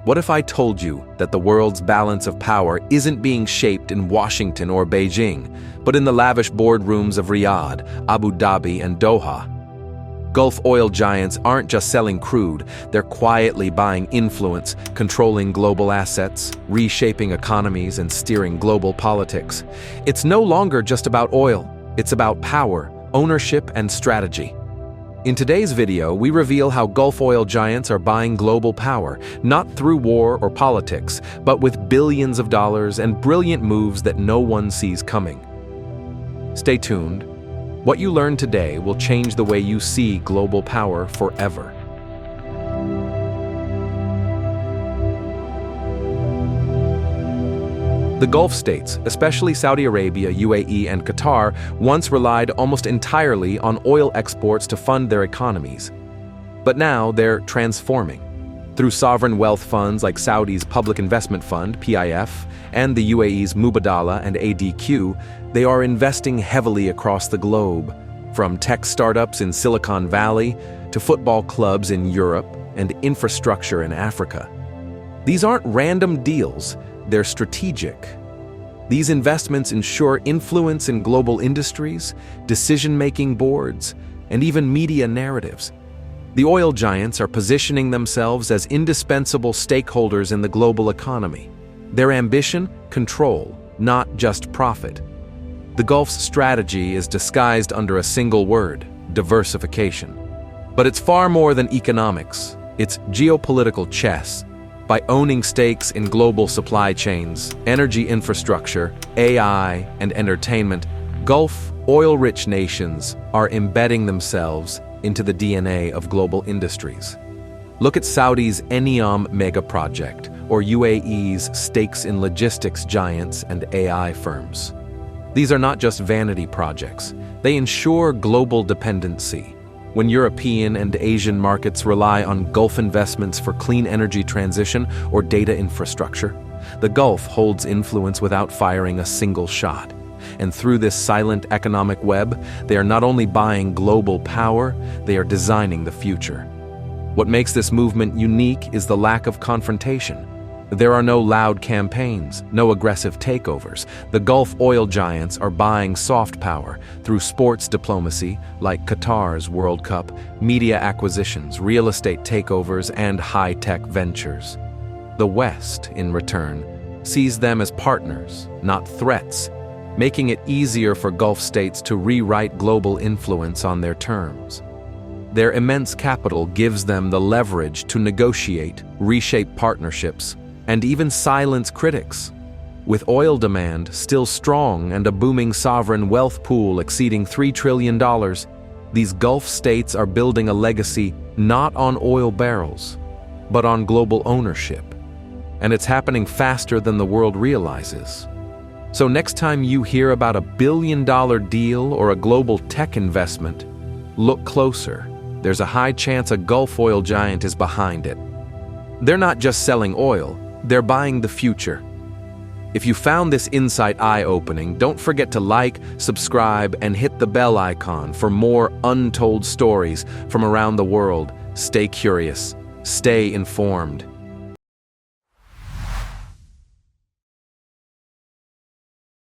What if I told you that the world's balance of power isn't being shaped in Washington or Beijing, but in the lavish boardrooms of Riyadh, Abu Dhabi, and Doha? Gulf oil giants aren't just selling crude, they're quietly buying influence, controlling global assets, reshaping economies, and steering global politics. It's no longer just about oil, it's about power, ownership, and strategy. In today's video, we reveal how Gulf oil giants are buying global power, not through war or politics, but with billions of dollars and brilliant moves that no one sees coming. Stay tuned. What you learn today will change the way you see global power forever. The Gulf states, especially Saudi Arabia, UAE, and Qatar, once relied almost entirely on oil exports to fund their economies. But now they're transforming. Through sovereign wealth funds like Saudi's Public Investment Fund, PIF, and the UAE's Mubadala and ADQ, they are investing heavily across the globe, from tech startups in Silicon Valley to football clubs in Europe and infrastructure in Africa. These aren't random deals. They're strategic. These investments ensure influence in global industries, decision-making boards, and even media narratives. The oil giants are positioning themselves as indispensable stakeholders in the global economy. Their ambition, control, not just profit. The Gulf's strategy is disguised under a single word: diversification. But it's far more than economics. It's geopolitical chess. By owning stakes in global supply chains, energy infrastructure, AI, and entertainment, Gulf oil-rich nations are embedding themselves into the DNA of global industries. Look at Saudi's NEOM mega project, or UAE's stakes in logistics giants and AI firms. These are not just vanity projects. They ensure global dependency. When European and Asian markets rely on Gulf investments for clean energy transition or data infrastructure, the Gulf holds influence without firing a single shot. And through this silent economic web, they are not only buying global power, they are designing the future. What makes this movement unique is the lack of confrontation. There are no loud campaigns, no aggressive takeovers. The Gulf oil giants are buying soft power through sports diplomacy like Qatar's World Cup, media acquisitions, real estate takeovers, and high-tech ventures. The West, in return, sees them as partners, not threats, making it easier for Gulf states to rewrite global influence on their terms. Their immense capital gives them the leverage to negotiate, reshape partnerships, and even silence critics. With oil demand still strong and a booming sovereign wealth pool exceeding $3 trillion, these Gulf states are building a legacy not on oil barrels, but on global ownership. And it's happening faster than the world realizes. So next time you hear about a billion-dollar deal or a global tech investment, look closer. There's a high chance a Gulf oil giant is behind it. They're not just selling oil, they're buying the future. If you found this insight eye-opening, don't forget to like, subscribe, and hit the bell icon for more untold stories from around the world. Stay curious, stay informed.